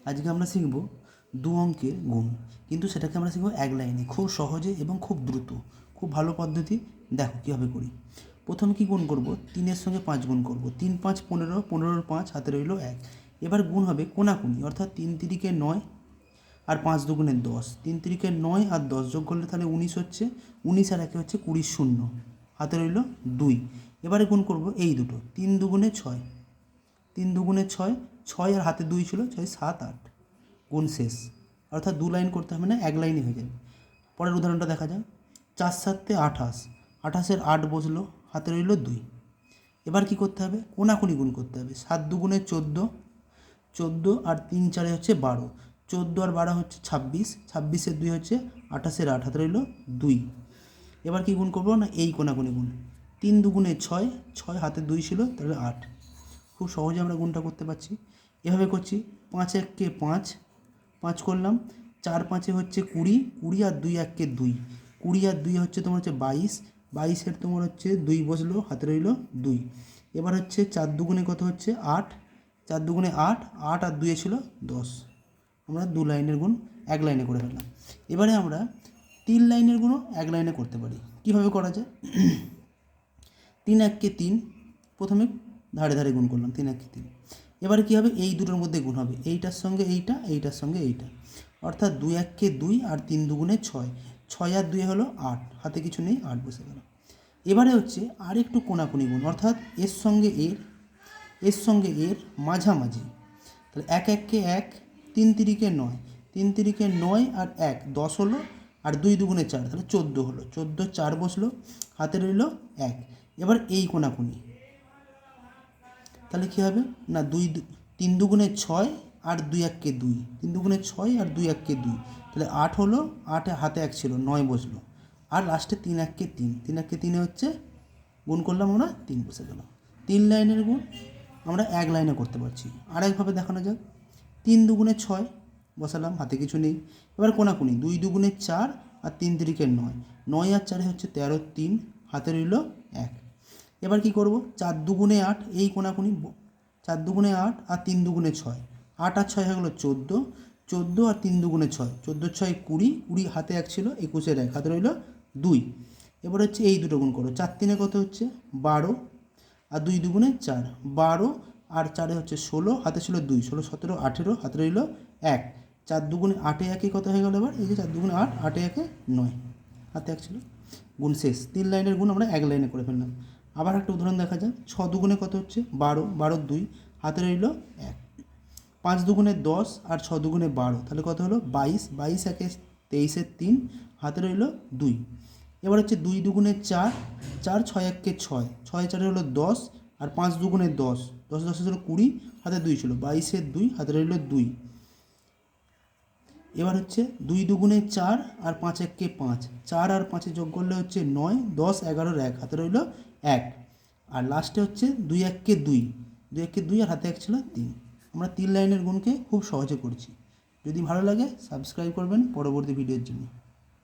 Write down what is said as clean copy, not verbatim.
আজকে আমরা শিখব দু অঙ্কের গুণ, কিন্তু সেটাকে আমরা শিখব এক লাইনে, খুব সহজে এবং খুব দ্রুত। খুব ভালো পদ্ধতি। দেখো কীভাবে করি। প্রথমে কি গুণ করব? 3-এর সঙ্গে 5 গুণ করব। 3 5 15, 15-র 5 হাতে রইল 1। এবার গুণ হবে কোনাকুনি, অর্থাৎ 3 3-কে 9 আর 5 2-গুণে 10। 3 3-কে 9 আর 10 যোগ করলে তাহলে 19 হচ্ছে। 19 আর 1 হচ্ছে 20, শূন্য হাতে রইল 2। এবারে গুণ করব এই দুটো। 3 2-গুণে 6, 3 2-গুণে 6, 6 আর হাতে 2 ছিল, 6 7 8, গুণ শেষ। অর্থাৎ দু লাইন করতে হবে না, এক লাইনে হয়ে যাবে। পরের উদাহরণটা দেখা যাক। 4 7 28, 28-এর 8 বসলো, হাতে রইল 2। এবার কি করতে হবে? কোনাকুনি গুণ করতে হবে। 7 2-গুণে 14, 14 আর 3 4 হচ্ছে 12, 14 আর 12 হচ্ছে 26, 26-এর 2 হচ্ছে 28-এর 8, হাতে রইল 2। এবার কি গুণ করবো না, এই কোনাকুনি গুণ। 3 2-গুণে 6, 6 হাতে 2 ছিল, তাহলে 8। খুব সহজে আমরা গুণটা করতে পারছি। এভাবে করছি। 5 1-কে 5, 5 করলাম। 4 5-এ হচ্ছে 20, 20 আর 2 1-কে 2, 20 আর 2 হচ্ছে তোমার হচ্ছে 22, 22-এর তোমার হচ্ছে 2 বসলো, হাতে রইল 2। এবার হচ্ছে 4 2-গুণে কত হচ্ছে 8, 4 2-গুণে 8, 8 আর 2 ছিল 10। আমরা দু লাইনের গুণ এক লাইনে করে ফেললাম। এবারে আমরা 3 লাইনের গুণও এক লাইনে করতে পারি। কীভাবে করা যায়? 3 1-কে 3, প্রথমে ধারে ধারে গুণ করলাম। 3 1-কে 3। এবারে কী হবে? এই দুটোর মধ্যে গুণ হবে, এইটার সঙ্গে এইটা, এইটার সঙ্গে এইটা। অর্থাৎ 2 1-কে 2 আর 3 2-গুণে 6, 6 আর 2 হলো 8, হাতে কিছু নেই, 8 বসে গেল। এবারে হচ্ছে আর একটু কোনাকুনি গুণ, অর্থাৎ এর সঙ্গে এর সঙ্গে এর মাঝামাঝি। তাহলে 1 1-কে 1, 3 3-কে 9, 3 3-কে 9 আর 1 10 হলো, আর 2 2-গুণে 4, তাহলে 14 হলো। 14 4 বসলো, হাতে রইল 1। এবার এই কোনাকুনি, তাহলে কী হবে না, 3 2-গুণে 6 আর 2 1-কে 2, 3 2-গুণে 6 আর 2 1-কে 2, তাহলে 8 হলো। 8-এ হাতে 1 ছিল, 9 বসলো। আর লাস্টে 3 1-কে 3, 3 1-কে 3 হচ্ছে গুণ করলাম আমরা, 3 বসে গেল। 3 লাইনের গুণ আমরা এক লাইনে করতে পারছি। আরেকভাবে দেখানো যাক। 3 2-গুণে 6 বসালাম, হাতে কিছু নেই। এবার কোনাকুনি 2 2-গুণে 4 আর 3 3-কে 9, 9 আর 4 হচ্ছে 13, 3 হাতে রইল 1। এবার কি করব? 4 2-গুণে 8, এই কোনাকুনি 4 2-গুণে 8 আর 3 2-গুণে 6, 8 আর 6 হয়ে গেলো 14, 14 আর 3 2-গুণে 6, 14 6 20, 20 হাতে 1 ছিল, 21-এর 1, হাতে রইল 2। এবার হচ্ছে এই দুটো গুণ করো। 4 3-এ কত হচ্ছে 12 আর 2 2-গুণে 4, 12 আর 4-এ হচ্ছে 16, হাতে ছিল 2, 16 17 18, হাতে রইল 1। 4 2-গুণে 8-এ 1-এ কত হয়ে গেল? এবার এই যে 4 2-গুণে 8, 8-এ 1-এ 9, হাতে 1 ছিল, গুণ শেষ। 3 লাইনের গুণ আমরা এক লাইনে করে ফেললাম। আবার একটা উদাহরণ দেখা যাক। 6 2-গুণে কত হচ্ছে 12, 12 2, হাতে রইল 1। 5 2-গুণে 10 আর 6 2-গুণে 12, তাহলে কত হলো 22, 22 1-এ 23-এর 3, হাতে রইল 2। এবার হচ্ছে 2 2-গুণে 4, 4 6 1-কে 6, 6 4 হলো 10 আর 5 2-গুণে 10, 10 10 ছিল 20, হাতে 2 ছিল, 22-এর 2, হাতে রইল 2। এবার হচ্ছে 2 2-গুণে 4 আর 5 1-কে 5, 4 আর 5-এ যোগ করলে হচ্ছে 9, 10 11-এর 1, হাতে রইল 1। আর লাস্টে হচ্ছে 2 1-কে 2, 2 1-কে 2 আর হাতে 1 ছিল 3। আমরা 3 লাইনের গুণকে খুব সহজে করছি। যদি ভালো লাগে সাবস্ক্রাইব করবেন পরবর্তী ভিডিওর জন্য।